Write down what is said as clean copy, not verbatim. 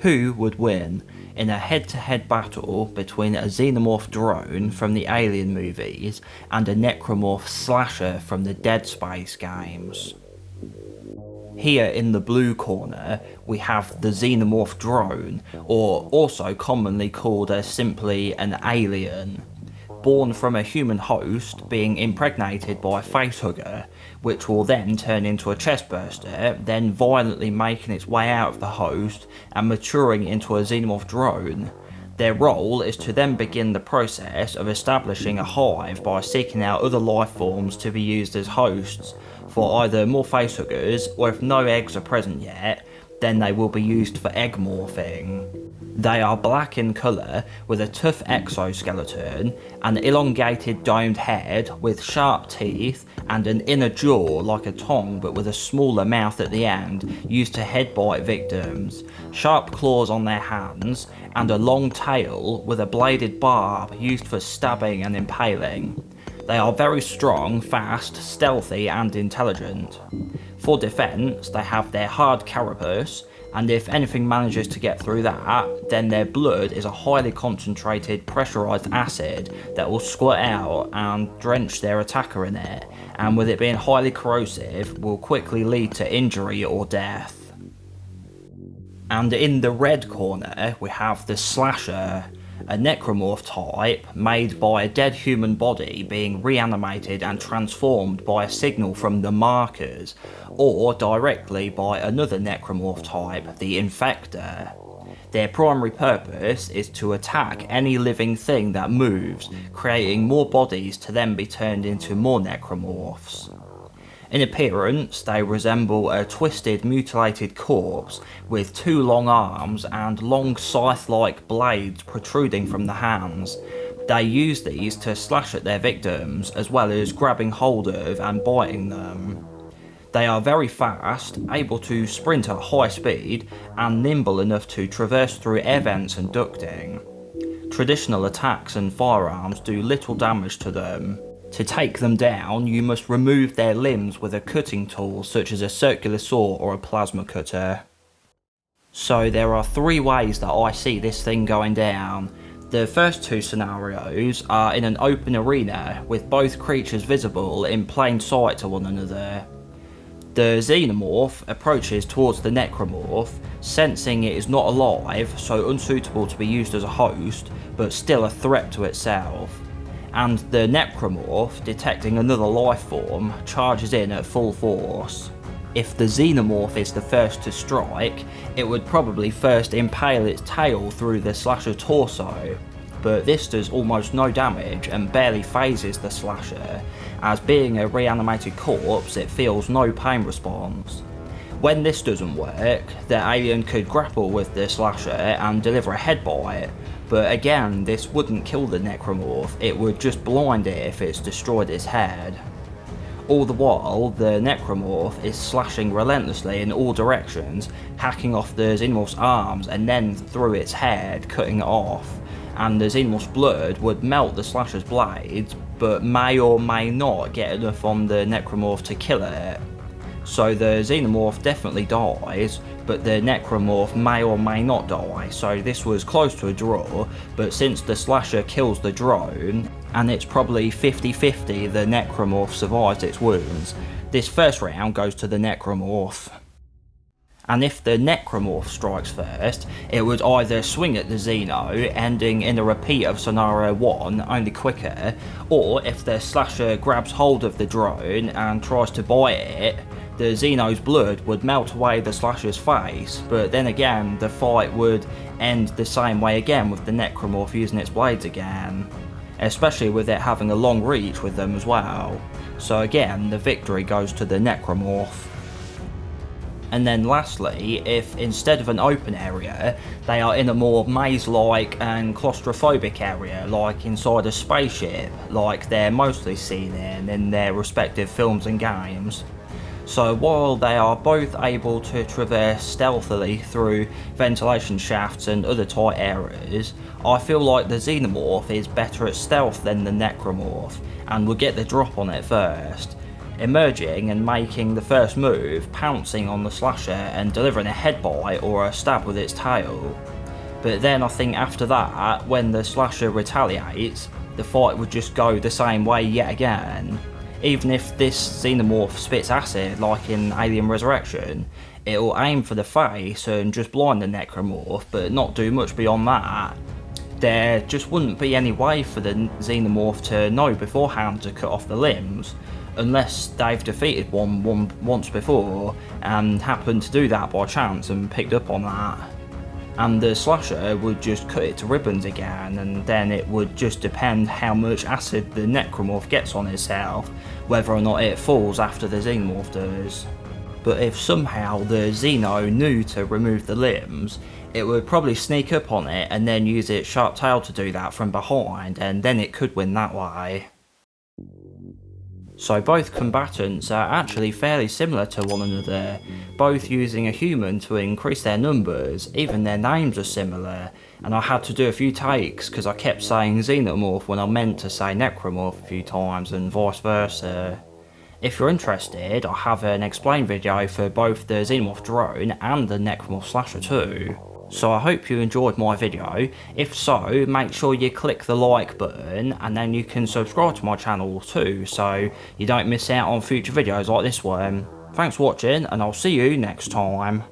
Who would win in a head-to-head battle between a Xenomorph Drone from the Alien movies and a Necromorph Slasher from the Dead Space games? Here in the blue corner we have the Xenomorph Drone, or also commonly called as simply an alien. Born from a human host being impregnated by a FaceHugger, which will then turn into a chestburster, then violently making its way out of the host and maturing into a Xenomorph Drone. Their role is to then begin the process of establishing a hive by seeking out other life forms to be used as hosts for either more FaceHuggers, or if no eggs are present yet, then they will be used for egg morphing. They are black in colour with a tough exoskeleton, an elongated domed head with sharp teeth and an inner jaw like a tongue but with a smaller mouth at the end used to headbite victims, sharp claws on their hands and a long tail with a bladed barb used for stabbing and impaling. They are very strong, fast, stealthy and intelligent. For defence, they have their hard carapace, and if anything manages to get through that, then their blood is a highly concentrated pressurised acid that will squirt out and drench their attacker in it, and with it being highly corrosive, will quickly lead to injury or death. And in the red corner, we have the Slasher, a necromorph type made by a dead human body being reanimated and transformed by a signal from the markers, or directly by another necromorph type, the infector. Their primary purpose is to attack any living thing that moves, creating more bodies to then be turned into more necromorphs. In appearance, they resemble a twisted, mutilated corpse with two long arms and long scythe-like blades protruding from the hands. They use these to slash at their victims, as well as grabbing hold of and biting them. They are very fast, able to sprint at high speed, and nimble enough to traverse through air vents and ducting. Traditional attacks and firearms do little damage to them. To take them down, you must remove their limbs with a cutting tool such as a circular saw or a plasma cutter. So there are three ways that I see this thing going down. The first two scenarios are in an open arena with both creatures visible in plain sight to one another. The Xenomorph approaches towards the Necromorph, sensing it is not alive, so unsuitable to be used as a host, but still a threat to itself. And the Necromorph, detecting another life form, charges in at full force. If the Xenomorph is the first to strike, it would probably first impale its tail through the Slasher torso, but this does almost no damage and barely phases the Slasher, as being a reanimated corpse it feels no pain response. When this doesn't work, the alien could grapple with the Slasher and deliver a headbite, but again, this wouldn't kill the Necromorph, it would just blind it if it's destroyed its head. All the while, the Necromorph is slashing relentlessly in all directions, hacking off the Xenomorph's arms and then through its head, cutting it off, and the Xenomorph's blood would melt the Slasher's blades, but may or may not get enough on the Necromorph to kill it. So the Xenomorph definitely dies, but the Necromorph may or may not die, so this was close to a draw, but since the Slasher kills the drone, and it's probably 50-50 the Necromorph survives its wounds, this first round goes to the Necromorph. And if the Necromorph strikes first, it would either swing at the Xeno, ending in a repeat of scenario 1, only quicker, or if the Slasher grabs hold of the drone and tries to bite it, the Xeno's blood would melt away the Slasher's face, but then again the fight would end the same way again with the Necromorph using its blades again, especially with it having a long reach with them as well. So again, the victory goes to the Necromorph. And then lastly, if instead of an open area, they are in a more maze-like and claustrophobic area, like inside a spaceship, like they're mostly seen in their respective films and games. So while they are both able to traverse stealthily through ventilation shafts and other tight areas, I feel like the Xenomorph is better at stealth than the Necromorph, and will get the drop on it first. emerging and making the first move, pouncing on the Slasher and delivering a head bite or a stab with its tail. But then I think after that, when the Slasher retaliates, the fight would just go the same way yet again. Even if this Xenomorph spits acid like in Alien Resurrection, it'll aim for the face and just blind the Necromorph, but not do much beyond that. There just wouldn't be any way for the Xenomorph to know beforehand to cut off the limbs, unless they've defeated one once before and happened to do that by chance and picked up on that. And the Slasher would just cut it to ribbons again, and then it would just depend how much acid the Necromorph gets on itself, whether or not it falls after the Xenomorph does. But if somehow the Xeno knew to remove the limbs, it would probably sneak up on it and then use its sharp tail to do that from behind, and then it could win that way. So both combatants are actually fairly similar to one another, both using a human to increase their numbers. Even their names are similar, and I had to do a few takes because I kept saying Xenomorph when I meant to say Necromorph a few times and vice versa. If you're interested, I have an explain video for both the Xenomorph Drone and the Necromorph Slasher too. So I hope you enjoyed my video. If so, make sure you click the like button, and then you can subscribe to my channel too, so you don't miss out on future videos like this one. Thanks for watching, and I'll see you next time.